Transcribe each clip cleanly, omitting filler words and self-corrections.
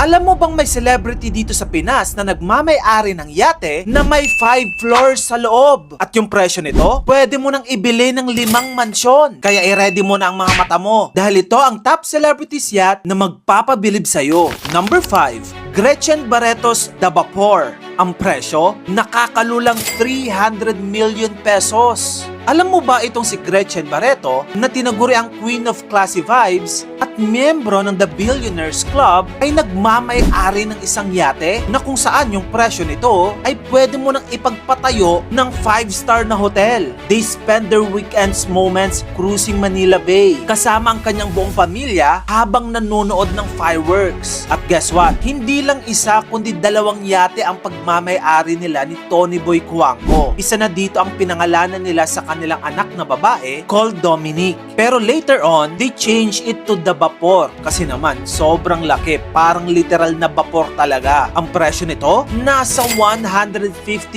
Alam mo bang may celebrity dito sa Pinas na nagmamay-ari ng yate na may 5 floors sa loob? At yung presyo nito, pwede mo nang ibili ng 5 mansyon. Kaya i-ready mo na ang mga mata mo. Dahil ito ang top celebrities yacht na magpapabilib sa'yo. Number 5, Gretchen Barretos The Vapor. Ang presyo, nakakalulang 300 million pesos. Alam mo ba itong si Gretchen Barreto na tinaguri ang Queen of Classy Vibes at miyembro ng The Billionaires Club ay nagmamay-ari ng isang yate na kung saan yung presyo nito ay pwede mo nang ipagpatayo ng 5-star na hotel. They spend their weekends moments cruising Manila Bay kasama ang kanyang buong pamilya habang nanonood ng fireworks. At guess what? Hindi lang isa kundi 2 yate ang pagmamay-ari nila ni Tony Boy Cuanco. Isa na dito ang pinangalanan nila sa kanilang anak na babae called Dominic. Pero later on, they changed it to The Vapor kasi naman sobrang laki, parang literal na vapor talaga. Ang presyo nito, nasa 150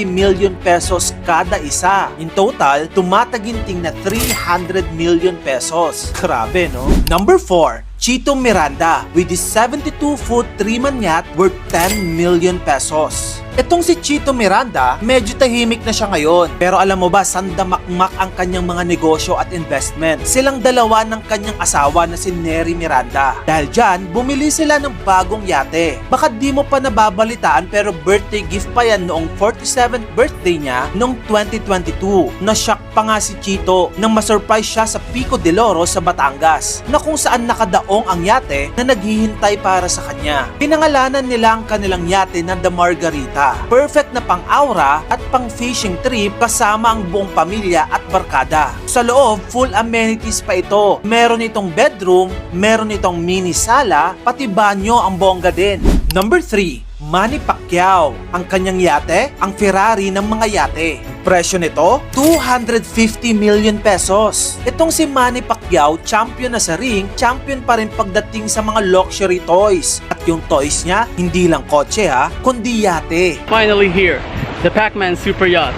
million pesos kada isa. In total, tumataginting na 300 million pesos. Grabe, no? Number 4, Chito Miranda with his 72-foot 3-man yacht worth 10 million pesos. Itong si Chito Miranda, medyo tahimik na siya ngayon. Pero alam mo ba, sandamakmak ang kanyang mga negosyo at investment. Silang dalawa ng kanyang asawa na si Neri Miranda. Dahil dyan, bumili sila ng bagong yate. Baka di mo pa nababalitaan pero birthday gift pa yan noong 47th birthday niya noong 2022. Na-shock pa nga si Chito nang masurprise siya sa Pico de Oro sa Batangas na kung saan nakadaong ang yate na naghihintay para sa kanya. Pinangalanan nila ang kanilang yate na The Margarita. Perfect na pang-aura at pang-fishing trip kasama ang buong pamilya at barkada. Sa loob, full amenities pa ito. Meron itong bedroom, meron itong mini sala, pati banyo ang bongga din. Number 3, Manny Pacquiao. Ang kanyang yate, ang Ferrari ng mga yate. Presyo nito, 250 million pesos. Itong si Manny Pacquiao, champion na sa ring, champion pa rin pagdating sa mga luxury toys. At yung toys niya, hindi lang kotse ha, kundi yate. Finally here, the Pac-Man Super Yacht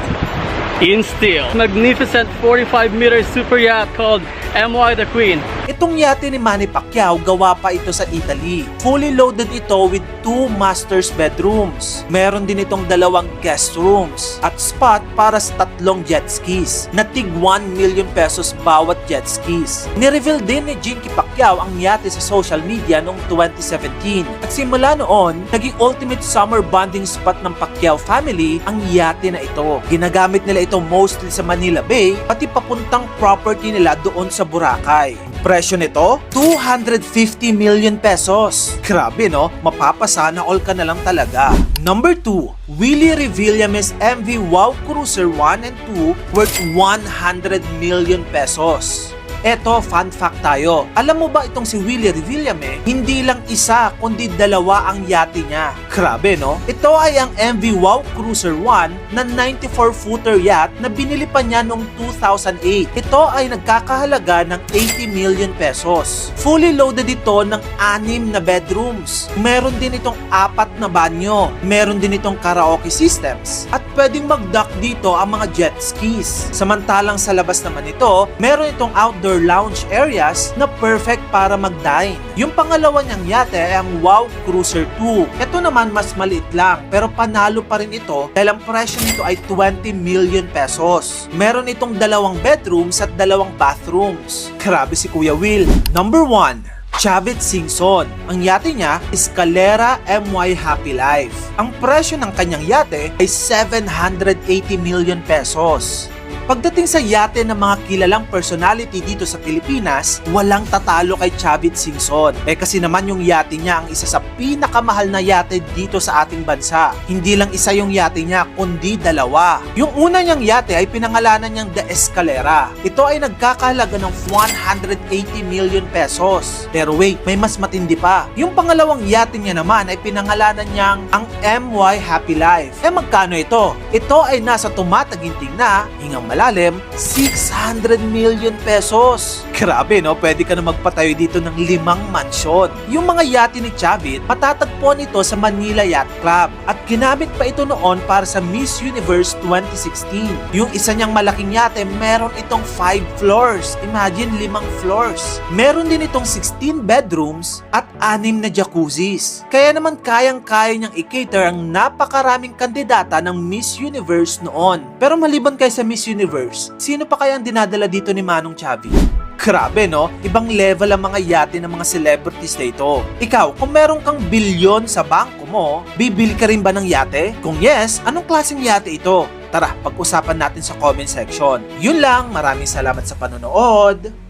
in steel. Magnificent 45-meter super yacht called MY the Queen. Itong yate ni Manny Pacquiao, gawa pa ito sa Italy. Fully loaded ito with 2 master's bedrooms. Meron din itong 2 guest rooms at spot para sa 3 jet skis na tig 1 million pesos bawat jet skis. Nireveal din ni Jinky Pacquiao ang yate sa social media noong 2017 at simula noon, naging ultimate summer bonding spot ng Pacquiao family ang yate na ito. Ginagamit nila ito mostly sa Manila Bay pati papuntang property nila doon sa Boracay. Presyo nito, 250 million pesos. Grabe no, mapapasana all ka na lang talaga. Number 2, Willie Revillames MV Wow Cruiser 1 and 2 worth 100 million pesos. Eto, fun fact tayo. Alam mo ba itong si Willie Revillame, hindi lang isa kundi 2 ang yate niya. Grabe no? Ito ay ang MV Wow Cruiser 1 na 94-footer yacht na binili pa niya noong 2008. Ito ay nagkakahalaga ng 80 million pesos. Fully loaded ito ng 6 na bedrooms. Meron din itong 4 na banyo. Meron din itong karaoke systems. At pwedeng mag-dock dito ang mga jet skis. Samantalang sa labas naman ito, meron itong outdoor lounge areas na perfect para mag-dine. Yung pangalawa niyang yate ay ang Wow Cruiser 2. Ito naman mas maliit lang pero panalo pa rin ito dahil ang presyo nito ay 20 million pesos. Meron itong 2 bedrooms at 2 bathrooms. Grabe si Kuya Will. Number 1, Chavit Singson. Ang yate niya, Escalera MY Happy Life. Ang presyo ng kanyang yate ay 780 million pesos. Pagdating sa yate ng mga kilalang personality dito sa Pilipinas, walang tatalo kay Chavit Singson. Kasi naman yung yate niya ang isa sa pinakamahal na yate dito sa ating bansa. Hindi lang isa yung yate niya, kundi 2. Yung una niyang yate ay pinangalanan niyang The Escalera. Ito ay nagkakahalaga ng 180 million pesos. Pero wait, may mas matindi pa. Yung pangalawang yate niya naman ay pinangalanan niyang ang MY Happy Life. Magkano ito? Ito ay nasa tumataginting na, hingang malalim, 600 million pesos. Grabe no, pwede ka na magpatayo dito ng 5 mansyon. Yung mga yate ni Chavit, matatagpuan ito sa Manila Yacht Club at ginamit pa ito noon para sa Miss Universe 2016. Yung isa niyang malaking yate, meron itong 5 floors. Imagine 5 floors. Meron din itong 16 bedrooms at 6 na jacuzzis. Kaya naman kayang-kaya niyang i-cater ang napakaraming kandidata ng Miss Universe noon. Pero maliban kay sa Miss Universe, sino pa kaya ang dinadala dito ni Manong Chavit? Grabe no, ibang level ang mga yate ng mga celebrities na ito. Ikaw, kung meron kang bilyon sa bangko mo, bibili ka rin ba ng yate? Kung yes, anong klaseng yate ito? Tara, pag-usapan natin sa comment section. Yun lang, maraming salamat sa panonood.